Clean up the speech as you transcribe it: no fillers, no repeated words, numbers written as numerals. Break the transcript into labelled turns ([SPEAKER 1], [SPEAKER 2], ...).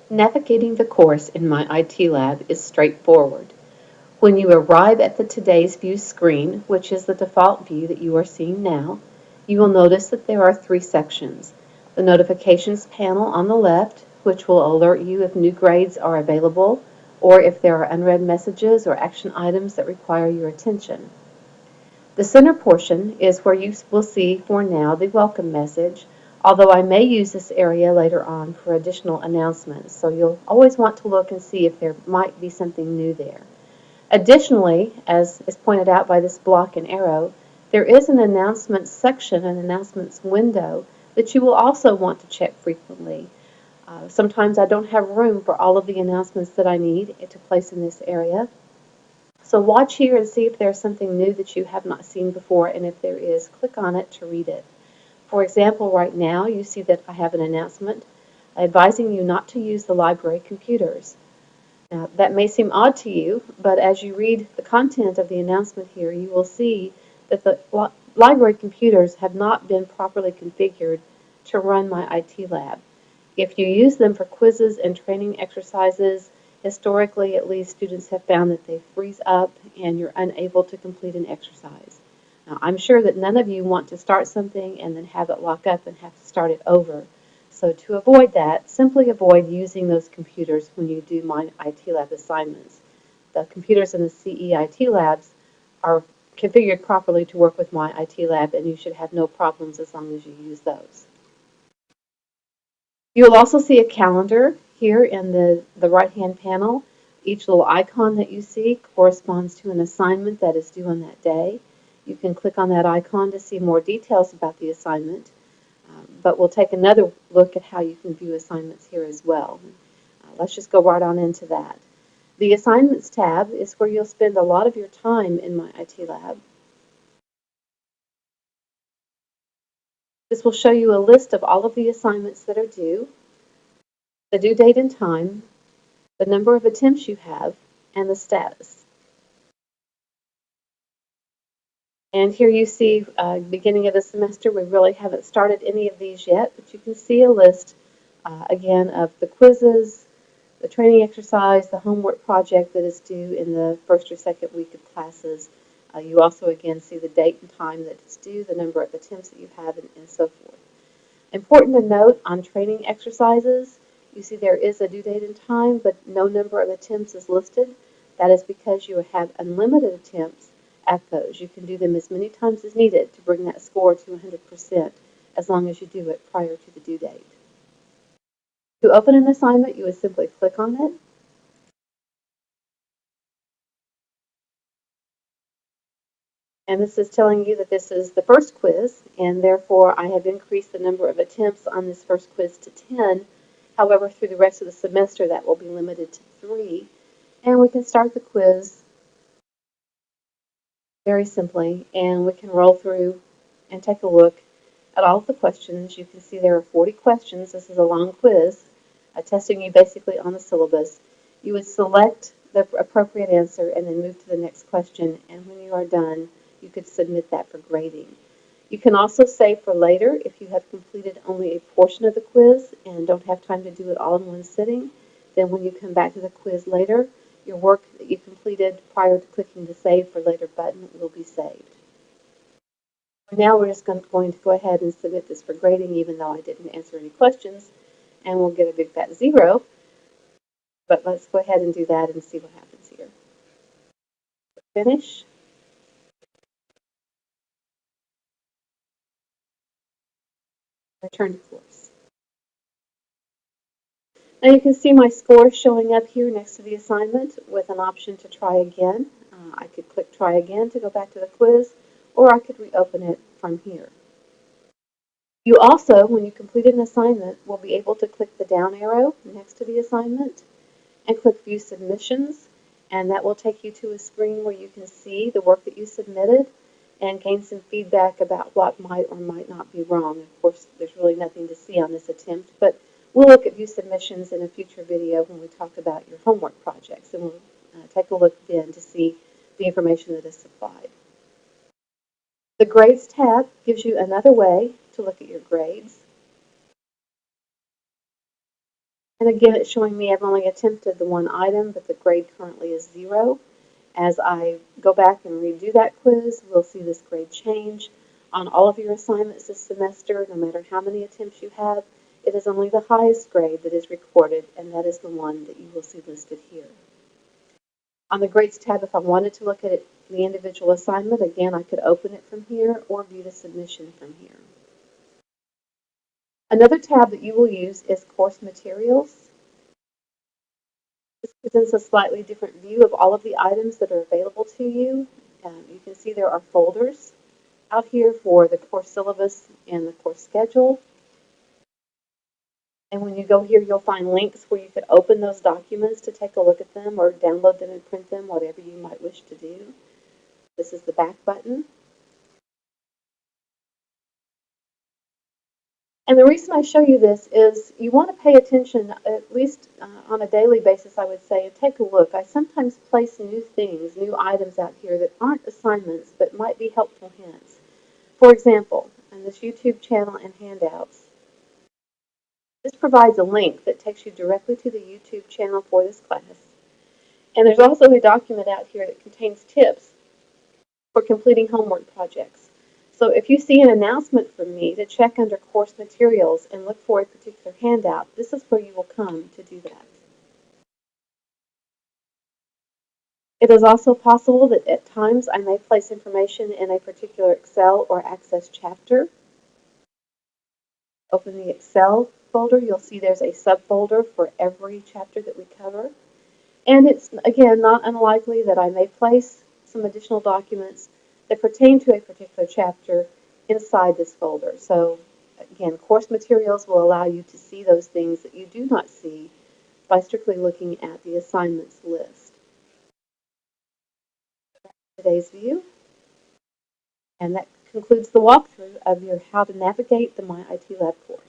[SPEAKER 1] Navigating the course in myITLab is straightforward. When you arrive at the Today's View screen, which is the default view that you are seeing now, you will notice that there are three sections. The Notifications panel on the left, which will alert you if new grades are available or if there are unread messages or action items that require your attention. The center portion is where you will see for now the welcome message, although I may use this area later on for additional announcements, so you'll always want to look and see if there might be something new there. Additionally, as is pointed out by this block and arrow, there is an announcements section, an announcements window, that you will also want to check frequently. Sometimes I don't have room for all of the announcements that I need to place in this area. So watch here and see if there's something new that you have not seen before, and if there is, click on it to read it. For example, right now you see that I have an announcement advising you not to use the library computers. Now, that may seem odd to you, but as you read the content of the announcement here, you will see that the library computers have not been properly configured to run myITLab. If you use them for quizzes and training exercises, historically at least, students have found that they freeze up and you're unable to complete an exercise. Now, I'm sure that none of you want to start something and then have it lock up and have to start it over. So to avoid that, simply avoid using those computers when you do myITLab assignments. The computers in the CEIT labs are configured properly to work with myITLab, and you should have no problems as long as you use those. You'll also see a calendar here in the right-hand panel. Each little icon that you see corresponds to an assignment that is due on that day. You can click on that icon to see more details about the assignment, but we'll take another look at how you can view assignments here as well. Let's just go right on into that. The Assignments tab is where you'll spend a lot of your time in myITLab. This will show you a list of all of the assignments that are due, the due date and time, the number of attempts you have, and the status. And here you see, beginning of the semester, we really haven't started any of these yet, but you can see a list, again, of the quizzes, the training exercise, the homework project that is due in the first or second week of classes. You also, again, see the date and time that it's due, the number of attempts that you have, and so forth. Important to note on training exercises, you see there is a due date and time, but no number of attempts is listed. That is because you have unlimited attempts at those. You can do them as many times as needed to bring that score to 100%, as long as you do it prior to the due date. To open an assignment, you would simply click on it. And this is telling you that this is the first quiz, and therefore I have increased the number of attempts on this first quiz to 10. However, through the rest of the semester, that will be limited to 3. And we can start the quiz very simply, and we can roll through and take a look at all of the questions. You can see there are 40 questions. This is a long quiz, testing you basically on the syllabus. You would select the appropriate answer and then move to the next question, and when you are done, you could submit that for grading. You can also save for later if you have completed only a portion of the quiz and don't have time to do it all in one sitting. Then when you come back to the quiz later, your work that you completed prior to clicking the Save for Later button will be saved. Now we're just going to go ahead and submit this for grading, even though I didn't answer any questions, and we'll get a big fat 0. But let's go ahead and do that and see what happens here. Finish. Return to course. Now you can see my score showing up here next to the assignment with an option to try again. I could click try again to go back to the quiz, or I could reopen it from here. You also, when you complete an assignment, will be able to click the down arrow next to the assignment and click View Submissions, and that will take you to a screen where you can see the work that you submitted and gain some feedback about what might or might not be wrong. Of course, there's really nothing to see on this attempt, but we'll look at View Submissions in a future video when we talk about your homework projects, and we'll take a look then to see the information that is supplied. The Grades tab gives you another way to look at your grades. And again, it's showing me I've only attempted the one item, but the grade currently is 0. As I go back and redo that quiz, we'll see this grade change. On all of your assignments this semester, no matter how many attempts you have, it is only the highest grade that is recorded, and that is the one that you will see listed here. On the Grades tab, if I wanted to look at it, the individual assignment, again, I could open it from here or view the submission from here. Another tab that you will use is Course Materials. This presents a slightly different view of all of the items that are available to you. You can see there are folders out here for the course syllabus and the course schedule. And when you go here, you'll find links where you could open those documents to take a look at them or download them and print them, whatever you might wish to do. This is the back button. And the reason I show you this is you want to pay attention, at least on a daily basis, I would say, and take a look. I sometimes place new things, new items out here that aren't assignments, but might be helpful hints. For example, on this YouTube channel and handouts, this provides a link that takes you directly to the YouTube channel for this class. And there's also a document out here that contains tips for completing homework projects. So if you see an announcement from me to check under course materials and look for a particular handout, this is where you will come to do that. It is also possible that at times I may place information in a particular Excel or Access chapter. Open the Excel folder, you'll see there's a subfolder for every chapter that we cover. And it's, again, not unlikely that I may place some additional documents that pertain to a particular chapter inside this folder. So, again, course materials will allow you to see those things that you do not see by strictly looking at the assignments list. Today's view, and that concludes the walkthrough of your How to Navigate the myITLab course.